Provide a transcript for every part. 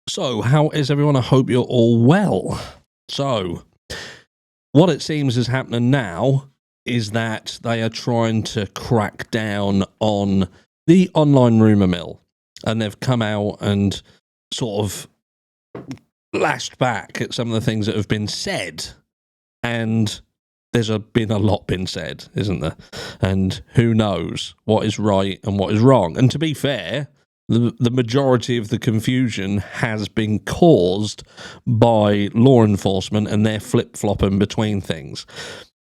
So, how is everyone? I hope you're all well. So, what it seems is happening now is that they are trying to crack down on the online rumour mill. And they've come out and sort of lashed back at some of the things that have been said. And there's been a lot been said, isn't there? And who knows what is right and what is wrong. And to be fair, the majority of the confusion has been caused by law enforcement and their flip-flopping between things.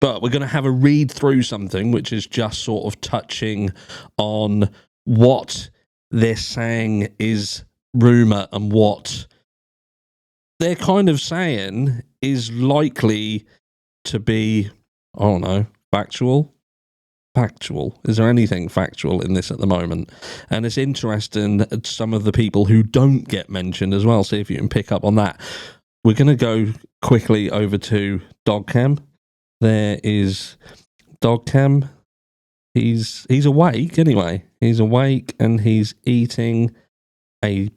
But we're going to have a read through something which is just sort of touching on what they're saying is rumour and what they're kind of saying is likely to be, I don't know, factual. Is there anything factual in this at the moment? And it's interesting some of the people who don't get mentioned as well. See if you can pick up on that. We're going to go quickly over to Dogcam. There is Dogcam. He's awake anyway. He's awake and he's eating a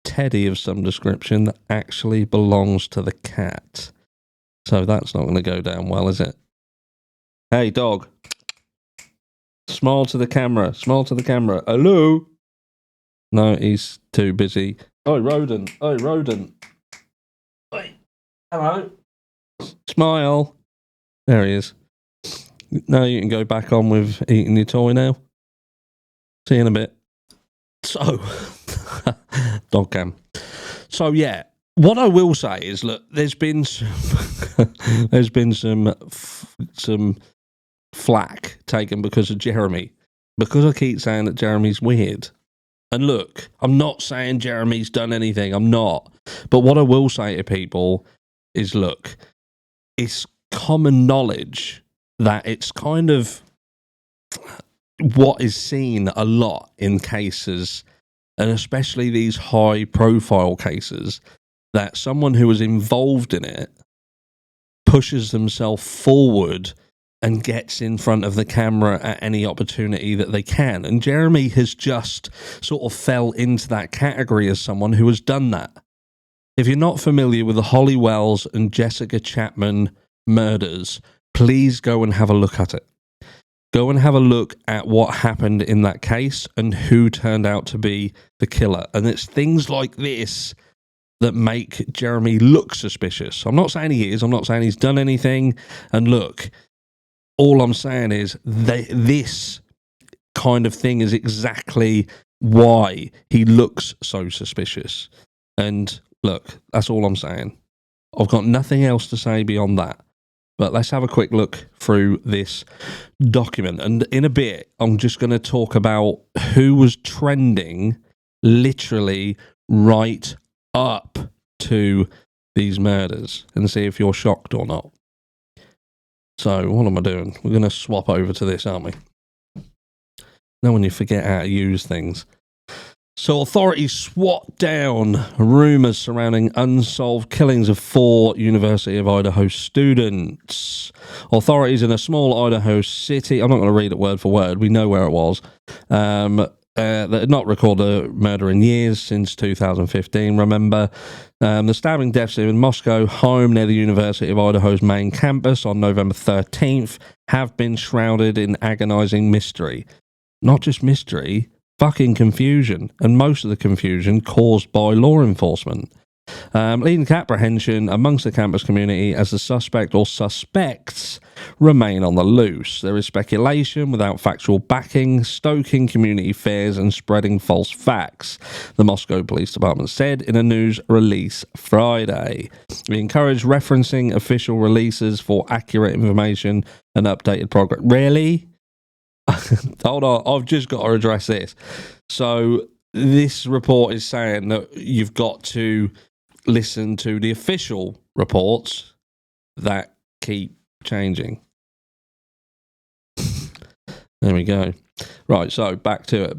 teddy of some description that actually belongs to the cat. So that's not going to go down well, is it? Hey, dog. Smile to the camera. Smile to the camera. Hello? No, he's too busy. Oh, rodent. Oh, rodent. Oi. Hello? Smile. There he is. Now you can go back on with eating your toy now. See you in a bit. So, dog cam. So, yeah. What I will say is, look, there's been some flack taken because of Jeremy, because I keep saying that Jeremy's weird. And look, I'm not saying Jeremy's done anything, I'm not. But what I will say to people is, look, it's common knowledge that it's kind of what is seen a lot in cases, and especially these high profile cases, that someone who is involved in it pushes themselves forward and gets in front of the camera at any opportunity that they can. And Jeremy has just sort of fell into that category as someone who has done that. If you're not familiar with the Holly Wells and Jessica Chapin murders, please go and have a look at it. Go and have a look at what happened in that case and who turned out to be the killer. And it's things like this that make Jeremy look suspicious. I'm not saying he is. I'm not saying he's done anything. And look, all I'm saying is this kind of thing is exactly why he looks so suspicious. And look, that's all I'm saying. I've got nothing else to say beyond that. But let's have a quick look through this document. And in a bit, I'm just going to talk about who was trending literally right up to these murders and see if you're shocked or not. So, what am I doing? We're going to swap over to this, aren't we? Now when you forget how to use things. So, authorities swat down rumours surrounding unsolved killings of 4 University of Idaho students. Authorities in a small Idaho city, I'm not going to read it word for word, we know where it was, that had not recorded a murder in years, since 2015, remember. The stabbing deaths in Moscow, home near the University of Idaho's main campus on November 13th, have been shrouded in agonising mystery. Not just mystery, fucking confusion, and most of the confusion caused by law enforcement. Leading to apprehension amongst the campus community as the suspect or suspects remain on the loose. There is speculation without factual backing, stoking community fears and spreading false facts, the Moscow Police Department said in a news release Friday. We encourage referencing official releases for accurate information and updated progress. Really? Hold on, I've just got to address this. So this report is saying that you've got to listen to the official reports that keep changing. There we go. Right, so back to it.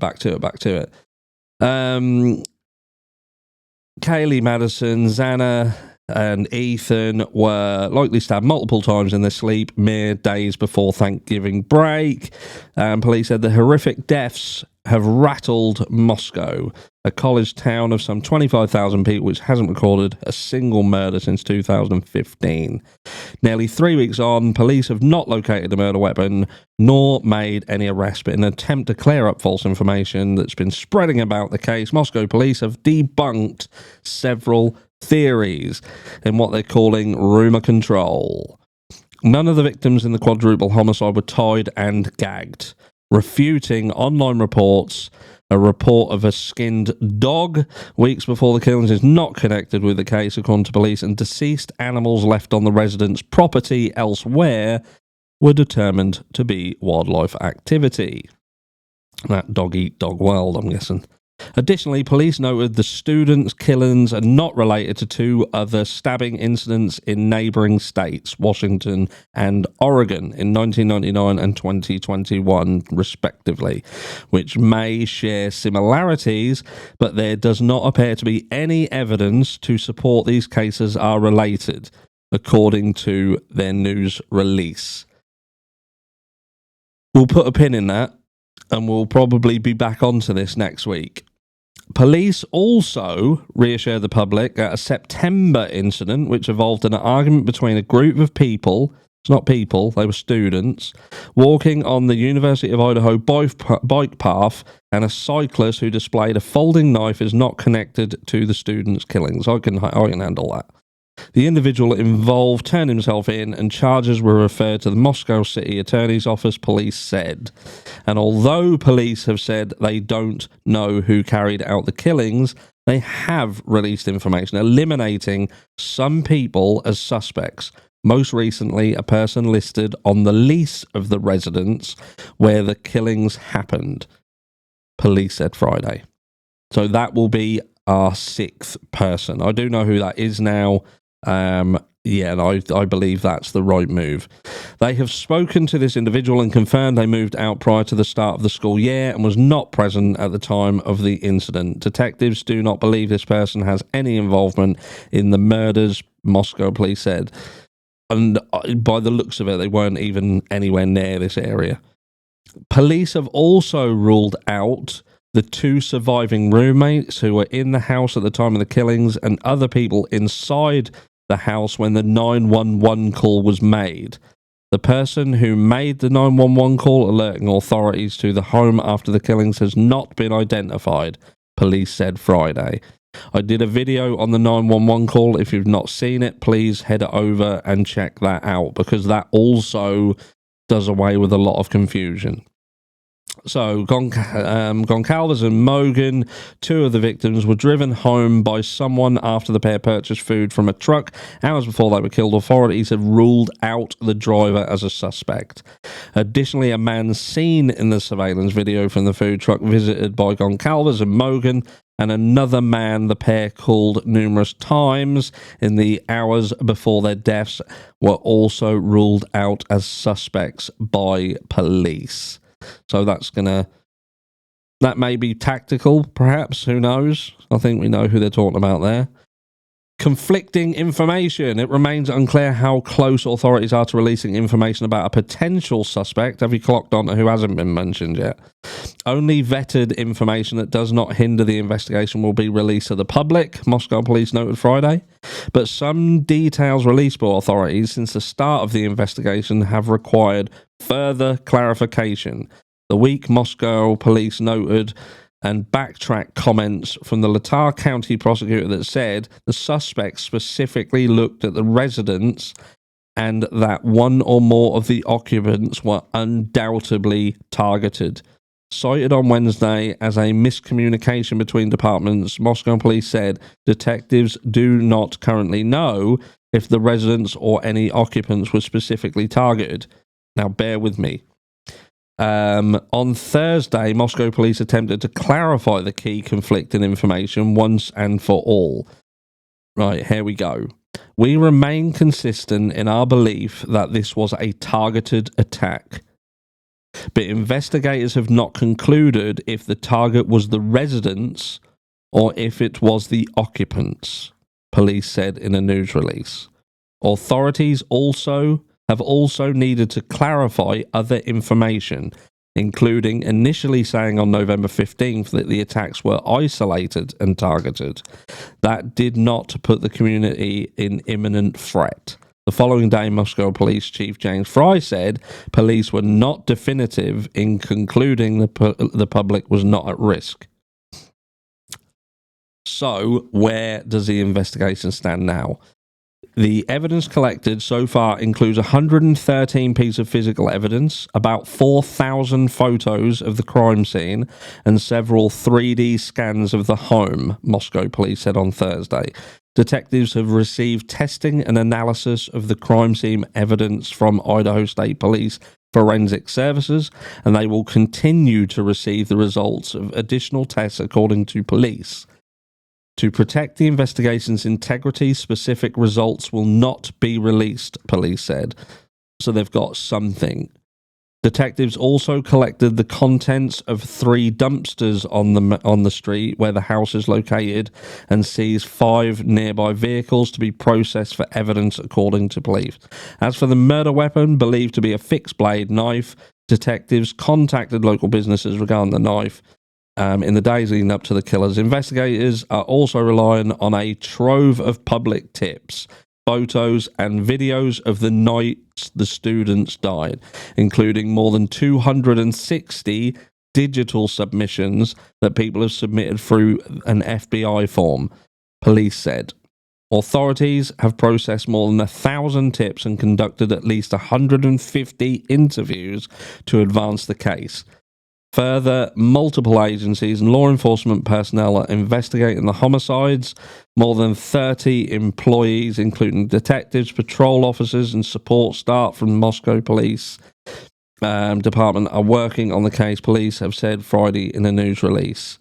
Kaylee, Madison, Xana and Ethan were likely stabbed multiple times in their sleep mere days before Thanksgiving break. Police said the horrific deaths have rattled Moscow. a college town of some 25,000 people which hasn't recorded a single murder since 2015. Nearly 3 weeks on, police have not located the murder weapon nor made any arrests, but in an attempt to clear up false information that's been spreading about the case, Moscow police have debunked several theories in what they're calling rumour control. None of the victims in the quadruple homicide were tied and gagged, refuting online reports. A report of a skinned dog weeks before the killings is not connected with the case, according to police, and deceased animals left on the resident's property elsewhere were determined to be wildlife activity. That dog-eat-dog world, I'm guessing. Additionally, police noted the students' killings are not related to two other stabbing incidents in neighbouring states, Washington and Oregon, in 1999 and 2021, respectively, which may share similarities, but there does not appear to be any evidence to support these cases are related, according to their news release. We'll put a pin in that, and we'll probably be back onto this next week. Police also reassured the public at a September incident which involved an argument between a group of people, it's not people, they were students, walking on the University of Idaho bike path, and a cyclist who displayed a folding knife is not connected to the students' killings. I can handle that. The individual involved turned himself in and charges were referred to the Moscow City Attorney's Office, police said. And although police have said they don't know who carried out the killings, they have released information eliminating some people as suspects. Most recently, a person listed on the lease of the residence where the killings happened, police said Friday. So that will be our sixth person. I do know who that is now. And I believe that's the right move. They have spoken to this individual and confirmed they moved out prior to the start of the school year and was not present at the time of the incident. Detectives do not believe this person has any involvement in the murders, Moscow police said. And by the looks of it, they weren't even anywhere near this area. Police have also ruled out the two surviving roommates who were in the house at the time of the killings and other people inside the house when the 911 call was made. The person who made the 911 call alerting authorities to the home after the killings has not been identified, police said Friday. I did a video on the 911 call. If you've not seen it, please head over and check that out, because that also does away with a lot of confusion. So, Goncalves and Mogen, two of the victims, were driven home by someone after the pair purchased food from a truck. Hours before they were killed, authorities have ruled out the driver as a suspect. Additionally, a man seen in the surveillance video from the food truck visited by Goncalves and Mogen, and another man the pair called numerous times in the hours before their deaths, were also ruled out as suspects by police. So that may be tactical, perhaps, who knows? I think we know who they're talking about there. Conflicting information. It remains unclear how close authorities are to releasing information about a potential suspect. Have you clocked on to who hasn't been mentioned yet? Only vetted information that does not hinder the investigation will be released to the public, Moscow police noted Friday. But some details released by authorities since the start of the investigation have required further clarification. The week Moscow police noted and backtracked comments from the Latah County prosecutor that said the suspect specifically looked at the residence and that one or more of the occupants were undoubtedly targeted. Cited on Wednesday as a miscommunication between departments, Moscow police said detectives do not currently know if the residents or any occupants were specifically targeted. Now, bear with me. On Thursday, Moscow police attempted to clarify the key conflicting information once and for all. Right, here we go. We remain consistent in our belief that this was a targeted attack, but investigators have not concluded if the target was the residents or if it was the occupants, police said in a news release. Authorities have also needed to clarify other information, including initially saying on November 15th that the attacks were isolated and targeted. That did not put the community in imminent threat. The following day, Moscow Police Chief James Fry said police were not definitive in concluding the public was not at risk. So, where does the investigation stand now? The evidence collected so far includes 113 pieces of physical evidence, about 4,000 photos of the crime scene, and several 3D scans of the home, Moscow police said on Thursday. Detectives have received testing and analysis of the crime scene evidence from Idaho State Police Forensic Services, and they will continue to receive the results of additional tests according to police. To protect the investigation's integrity, specific results will not be released, police said. So they've got something. Detectives also collected the contents of 3 dumpsters on the street where the house is located and seized 5 nearby vehicles to be processed for evidence, according to police. As for the murder weapon, believed to be a fixed blade knife, detectives contacted local businesses regarding the knife. In the days leading up to the killers, investigators are also relying on a trove of public tips, photos and videos of the nights the students died, including more than 260 digital submissions that people have submitted through an FBI form, police said. Authorities have processed more than 1,000 tips and conducted at least 150 interviews to advance the case. Further, multiple agencies and law enforcement personnel are investigating the homicides. More than 30 employees, including detectives, patrol officers, and support staff from the Moscow Police Department, are working on the case, police have said Friday in a news release.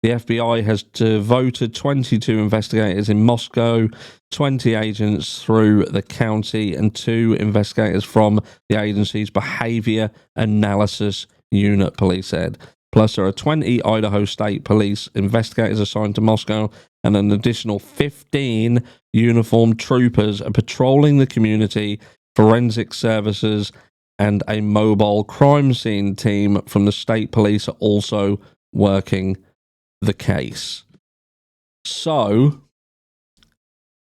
The FBI has devoted 22 investigators in Moscow, 20 agents through the county, and 2 investigators from the agency's behavior analysis unit, police said. Plus, there are 20 Idaho State Police investigators assigned to Moscow, and an additional 15 uniformed troopers are patrolling the community, forensic services, and a mobile crime scene team from the state police are also working the case. So,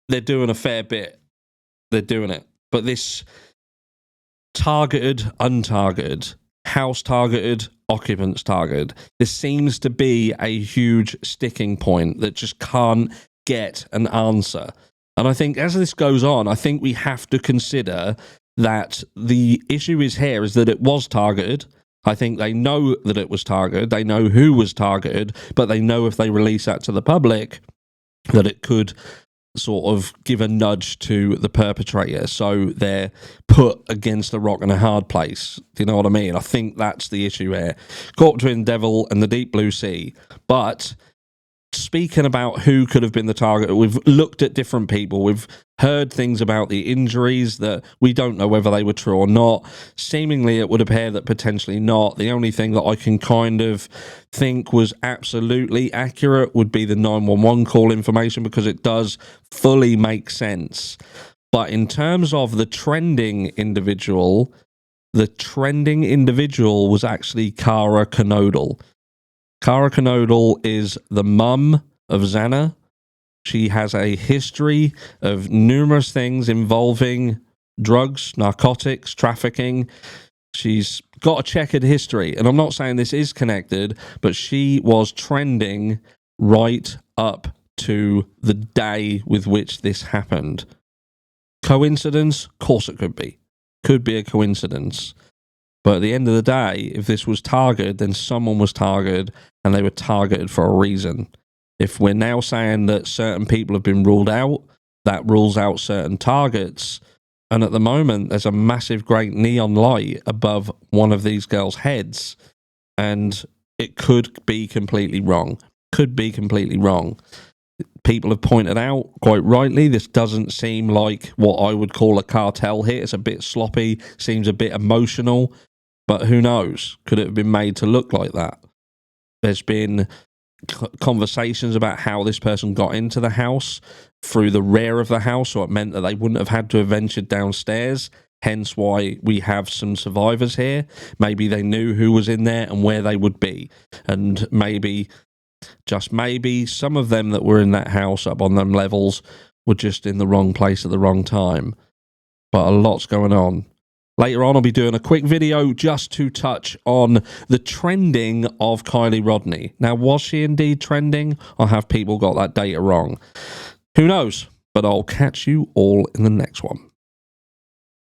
they're doing a fair bit. They're doing it. But this targeted, untargeted, house targeted, occupants targeted, this seems to be a huge sticking point that just can't get an answer. And I think as this goes on, I think we have to consider that the issue is that it was targeted. I think they know that it was targeted. They know who was targeted, but they know if they release that to the public, that it could sort of give a nudge to the perpetrator, so they're put against a rock and a hard place. Do you know what I mean? I think that's the issue here. Caught between the devil and the deep blue sea. But speaking about who could have been the target, we've looked at different people. We've heard things about the injuries that we don't know whether they were true or not. Seemingly, it would appear that potentially not. The only thing that I can kind of think was absolutely accurate would be the 911 call information, because it does fully make sense. But in terms of the trending individual was actually Xana Kernodle. Xana Kernodle is the mum of Xana. She has a history of numerous things involving drugs, narcotics, trafficking. She's got a checkered history, and I'm not saying this is connected, but she was trending right up to the day with which this happened. Coincidence? Of course it could be. Could be a coincidence. But at the end of the day, if this was targeted, then someone was targeted, and they were targeted for a reason. If we're now saying that certain people have been ruled out, that rules out certain targets. And at the moment, there's a massive great neon light above one of these girls' heads, and it could be completely wrong. Could be completely wrong. People have pointed out, quite rightly, this doesn't seem like what I would call a cartel hit. It's a bit sloppy, seems a bit emotional, but who knows? Could it have been made to look like that? There's been conversations about how this person got into the house through the rear of the house, so it meant that they wouldn't have had to have ventured downstairs. Hence why we have some survivors here. Maybe they knew who was in there and where they would be. And maybe, just maybe, some of them that were in that house up on them levels were just in the wrong place at the wrong time. But a lot's going on. Later on, I'll be doing a quick video just to touch on the trending of Kaylee Rodney. Now, was she indeed trending, or have people got that data wrong? Who knows? But I'll catch you all in the next one.